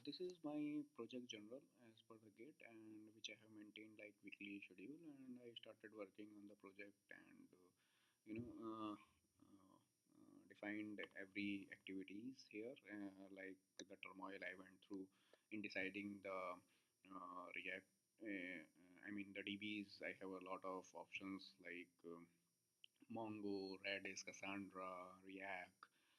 This is my project general as per the Git, and which I have maintained like weekly schedule. And I started working on the project and you know defined every activities here, like the turmoil I went through in deciding the React. I mean the DBs. I have a lot of options like Mongo, Redis, Cassandra, React.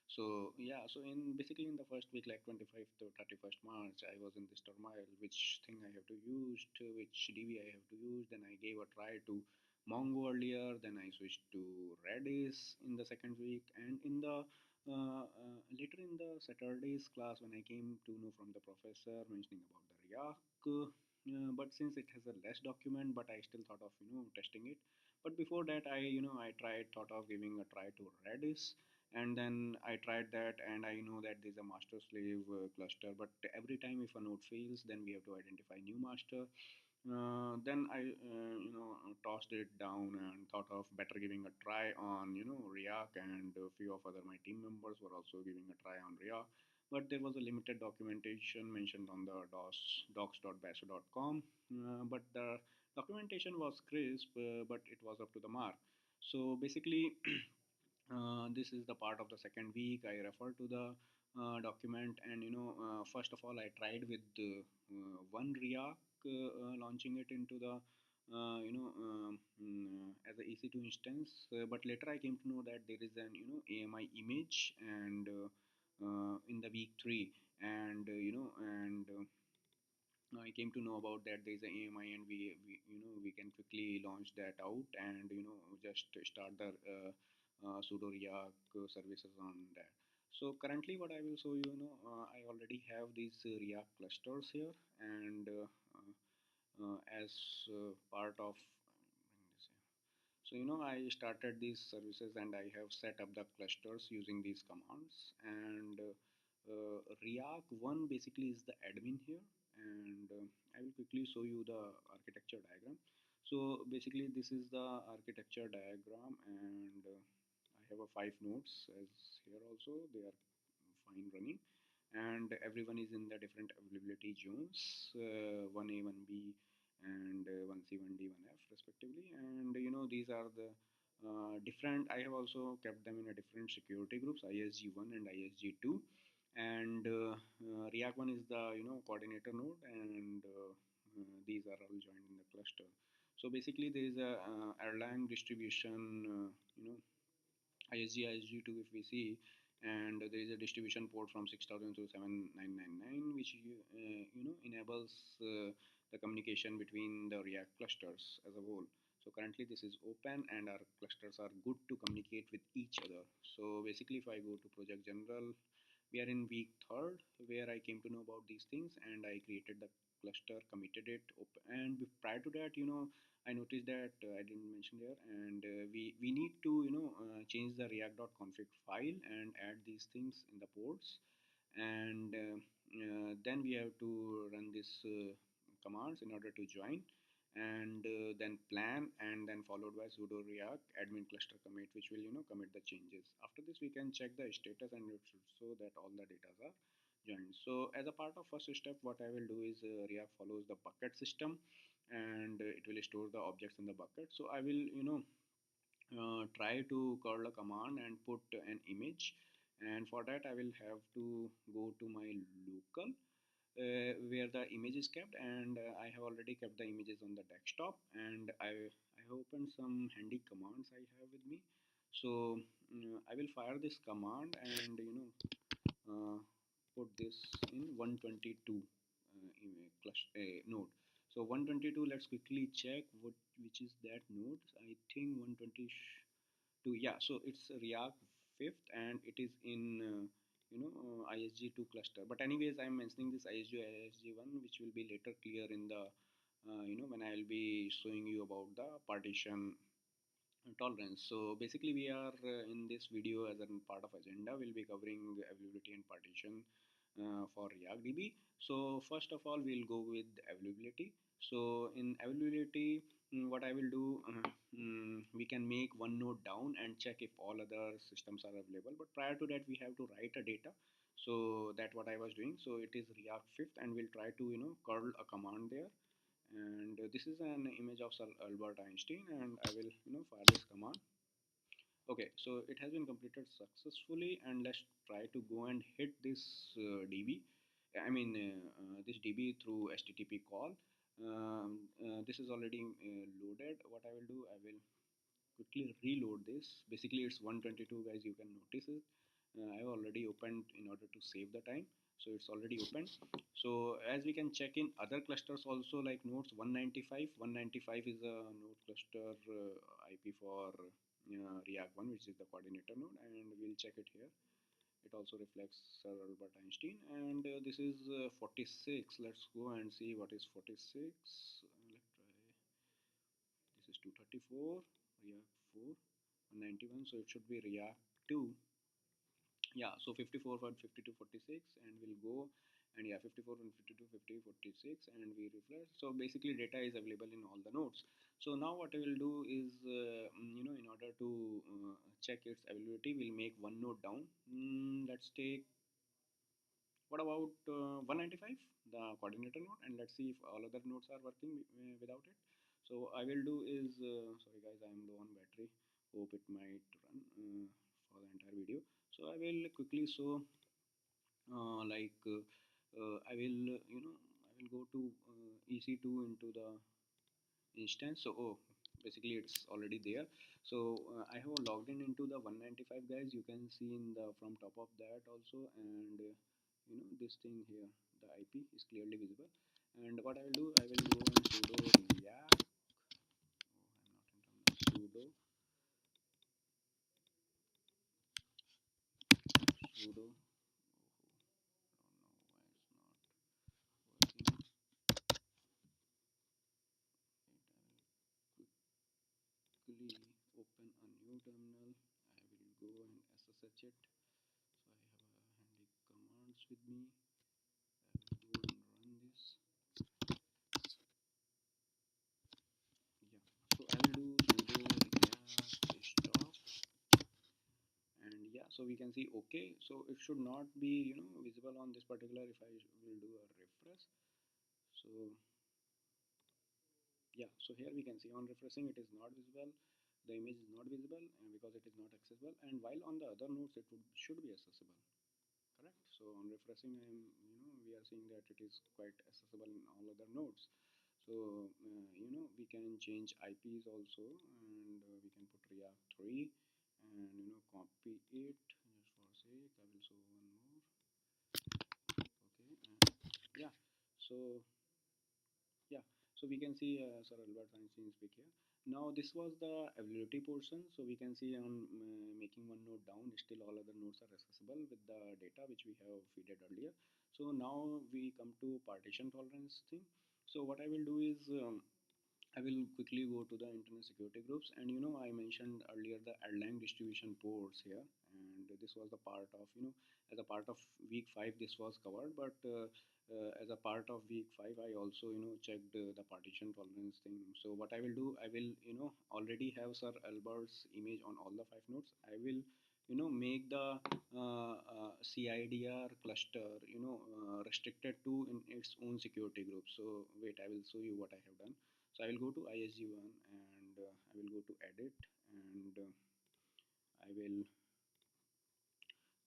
So in basically in the first week, like 25th to 31st March, I was in this turmoil, which thing I have to use, to which DB I have to use. Then I gave a try to Mongo earlier, then I switched to Redis in the second week, and in the later in the Saturday's class when I came to know from the professor mentioning about the React, but since it has a less document, but I still thought of testing it. But before that, I thought of giving a try to Redis, and then I tried that, and I know that there's a master slave cluster. But every time if a node fails, then we have to identify new master. Then I tossed it down and thought of better giving a try on Riak, and a few of other my team members were also giving a try on Riak. But there was a limited documentation mentioned on the docs.baso.com, but the documentation was crisp, but it was up to the mark. So basically, this is the part of the second week. I refer to the document, and first of all, I tried with one React, launching it into the as a EC2 instance. But later I came to know that there is an AMI image, and in the week three, and I came to know about that there is an AMI, and we can quickly launch that out, and just start the sudo React services on that. So currently, what I will show you, I already have these React clusters here, and as part of so I started these services, and I have set up the clusters using these commands. And React 1 basically is the admin here, and I will quickly show you the architecture diagram. So basically this is the architecture diagram, and I have a 5 nodes as here also. They are fine running, and everyone is in the different availability zones, 1A, 1B, and 1C, 1D, 1F respectively. And these are the different. I have also kept them in a different security groups, ISG1 and ISG2. And React 1 is the coordinator node, and these are all joined in the cluster. So basically there is a Erlang distribution, ISG, ISG2 if we see, and there is a distribution port from 6000 to 7999, which enables the communication between the React clusters as a whole. So currently this is open, and our clusters are good to communicate with each other. So basically if I go to project general, we are in week third, where I came to know about these things, and I created the cluster, committed it, and prior to that, I noticed that I didn't mention there, and we need to change the react.config file and add these things in the ports, and then we have to run this commands in order to join, and then plan, and then followed by sudo react admin cluster commit, which will commit the changes. After this we can check the status, and it should show that all the data are joined. So as a part of first step, what I will do is React follows the bucket system, and it will store the objects in the bucket. So I will try to curl a command and put an image, and for that I will have to go to my local, where the image is kept, and I have already kept the images on the desktop, and I have opened some handy commands I have with me. So I will fire this command, and put this in 122 node. So 122, let's quickly check which is that node. I think 122, yeah, so it's React 5th, and it is in ISG2 cluster. But anyways, I'm mentioning this ISG1, which will be later clear in the when I will be showing you about the partition tolerance. So basically we are in this video, as a part of agenda, we'll be covering availability and partition for React DB. So first of all, we'll go with availability. So in availability, what I will do, we can make one node down and check if all other systems are available. But prior to that, we have to write a data. So that what I was doing. So it is React fifth, and we'll try to curl a command there. And this is an image of Sir Albert Einstein, and I will fire this command. Okay, so it has been completed successfully, and let's try to go and hit this DB. I mean this DB through HTTP call. This is already loaded. What I will do, I will quickly reload this. Basically, it's 122, guys. You can notice it. I have already opened in order to save the time, so it's already open. So as we can check in other clusters also, like nodes 195. 195 is a node cluster IP for React 1, which is the coordinator node, and we'll check it here. It also reflects Sir Albert Einstein, and this is 46. Let's go and see what is 46. Let's try. This is 234, React 4, 191. So it should be React 2. Yeah, so 54 for 52 46, and we'll go, and yeah, 54 and 52 50 46, and we refresh. So basically data is available in all the nodes. So now what I will do is in order to check its availability, we'll make one node down. Let's take, what about 195, the coordinator node, and let's see if all other nodes are working without it. So I will do is sorry guys, I am low on battery, hope it might run for the entire video. So I will quickly show I will I will go to EC2 into the instance. So basically it's already there. So I have logged in into the 195, guys. You can see in the from top of that also, and this thing here, the IP is clearly visible. And what I will do, I will go and sudo react. I'm not in terminal. Sudo I don't know why it's not working. Quickly open a new terminal. I will go and SSH it. So I have a handy commands with me. I will go and run this. Yeah. So I will do sudo react stop, and yeah. So we can see okay. So it should not be visible on this particular. If I will do a refresh. So yeah, so here we can see on refreshing it is not visible, the image is not visible, and because it is not accessible, and while on the other nodes it should be accessible, correct? So on refreshing, I am we are seeing that it is quite accessible in all other nodes. So we can change IPs also, and we can put React 3, and copy it just for sake. I will show one more. Okay, and yeah, so yeah, so we can see Sir Albert Einstein speak here. Now this was the availability portion. So we can see on making one node down, still all other nodes are accessible with the data which we have fed earlier. So now we come to partition tolerance thing. So what I will do is I will quickly go to the internet security groups, and I mentioned earlier the Erlang distribution ports here, and this was the part of as a part of week 5 this was covered, but as a part of week 5 I also checked the partition tolerance thing. So what I will do, I will already have Sir Albert's image on all the 5 nodes. I will make the CIDR cluster restricted to in its own security group. So wait, I will show you what I have done. So I will go to ISG1, and I will go to edit, and I will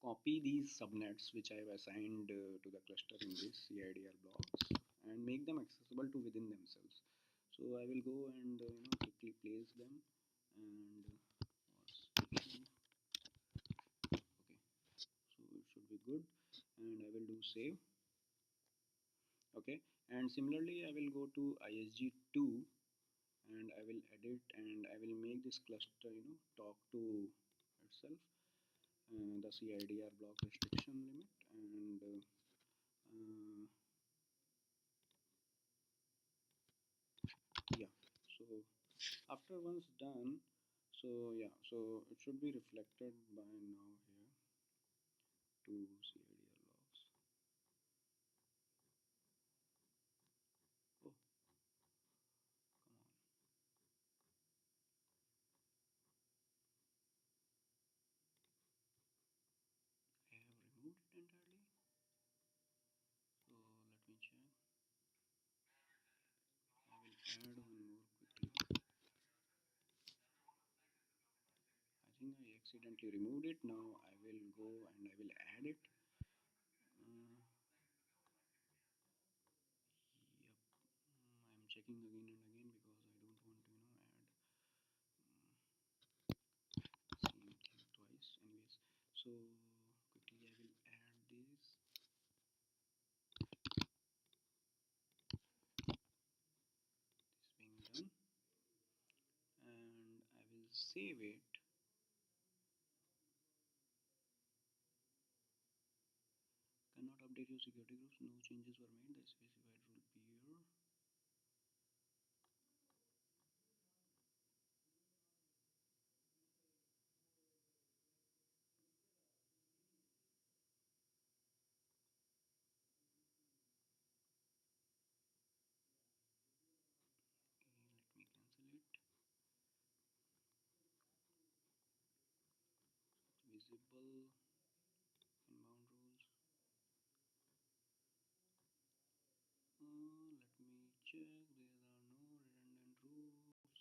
copy these subnets which I have assigned to the cluster in this CIDR blocks, and make them accessible to within themselves. So I will go and quickly place them, and okay, so it should be good, and I will do save. Okay, and similarly I will go to ISG2, and I will edit, and I will make this cluster talk to itself, the CIDR block restriction limit, and yeah, so after once done, so yeah, so it should be reflected by now here to CIDR logs. Oh, come on, I have removed it entirely. add one more quickly. I think I accidentally removed it. Now I will go and I will add it. Yep. I'm checking again and again because I don't want to add same thing twice. Anyways, so quickly I will add this. This being done, and I will save it. Cannot update your security groups. No changes were made. The specified rule beer. Okay, let me cancel it. Visible inbound rules. Let me check. There are no redundant rules.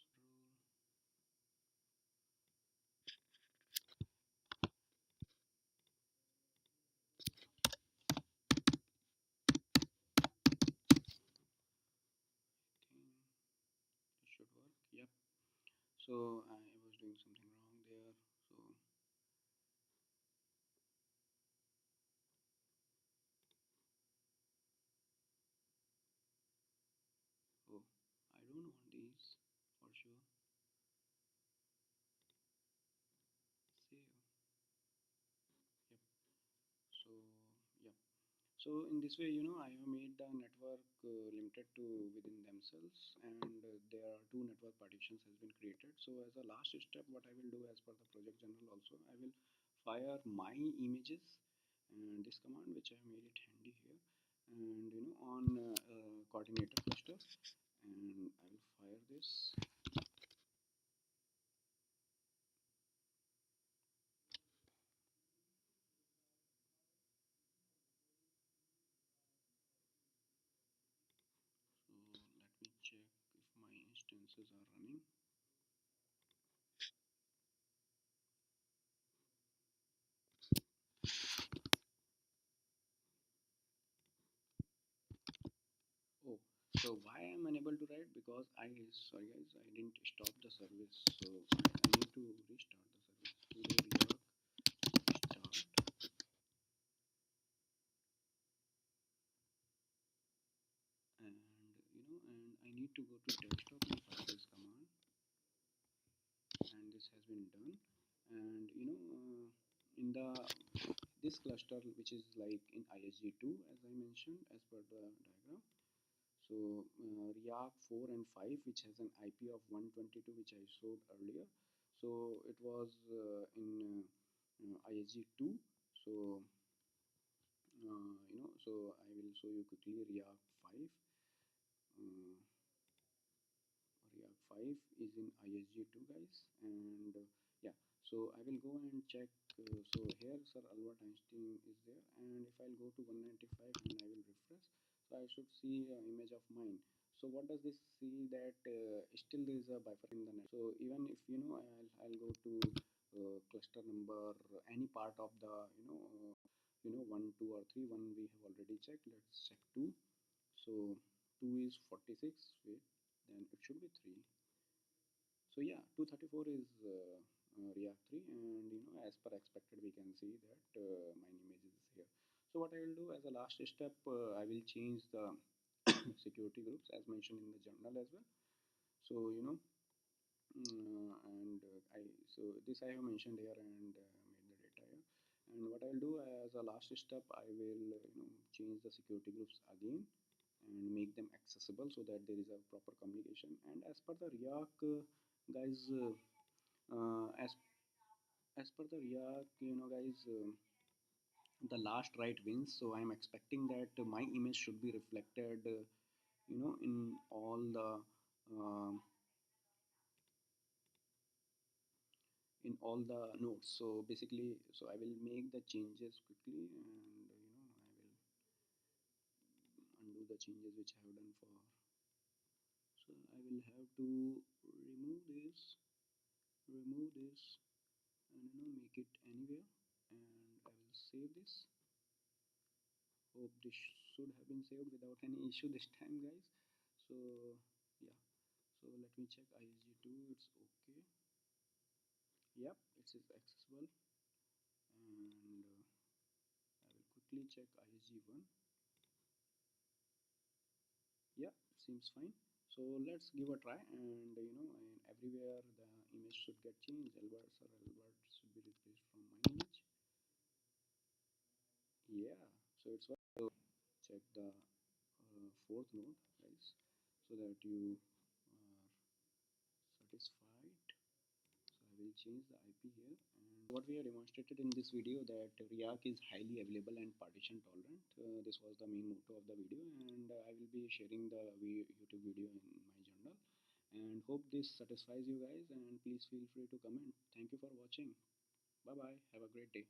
Rule. Think it should work. Yep. So I was doing something wrong there. So oh, I don't want these for sure. Save. Yep. So yep. So in this way, I have made the network limited to within themselves, and there are two network partitions has been created. So as a last step, what I will do as per the project general also, I will fire my images and this command which I have made it handy here, and on coordinator cluster, and I will fire this. So let me check if my instances are running. Oh, so why I'm unable to write? Because sorry guys, I didn't stop the service. So I need to restart the service. Sudo Riak start, and and I need to go to desktop and fire this command, and this has been done. And in the this cluster which is like in ISG2 as I mentioned as per the diagram. So Riak 4 and 5 which has an IP of 122 which I showed earlier. So it was in ISG2. So so I will show you quickly Riak 5. Uh, Riak 5 is in ISG2 guys, and yeah, so I will go and check. So here Sir Albert Einstein is there, and if I'll go to 195 and I will refresh, so I should see an image of mine. So what does this see that still there is a buffer in the net. So even if I'll go to cluster number any part of the 1 2 or 3. One we have already checked. Let's check 2. So 2 is 46. Wait, then it should be 3. So yeah, 234 is Riak 3, and as per expected we can see that my image is here. So what I will do as a last step, I will change the security groups as mentioned in the journal as well. So and I so this I have mentioned here and made the data here. And what I'll do as a last step, I will change the security groups again and make them accessible so that there is a proper communication. And as per the Riak guys, as per the Riak, guys, the last right wins. So I'm expecting that my image should be reflected, in all the uh, nodes. So basically, so I will make the changes quickly, and I will undo the changes which I have done for. So I will have to remove this, and make it anywhere, and I will save this. Hope this should have been saved without any issue this time, guys. So yeah, so let me check ISG2. It's okay. Yep, it is accessible, and I will quickly check ISG1. Yeah, seems fine. So let's give a try, and and everywhere the image should get changed. Albert should be replaced from my image. Yeah, so it's fine. So check the fourth node, guys, so that you are satisfied. So I will change the IP here, and what we have demonstrated in this video, that Riak is highly available and partition tolerant. This was the main motto of the video, and I will be sharing the YouTube video in my journal, and hope this satisfies you guys, and please feel free to comment. Thank you for watching. Bye bye, have a great day.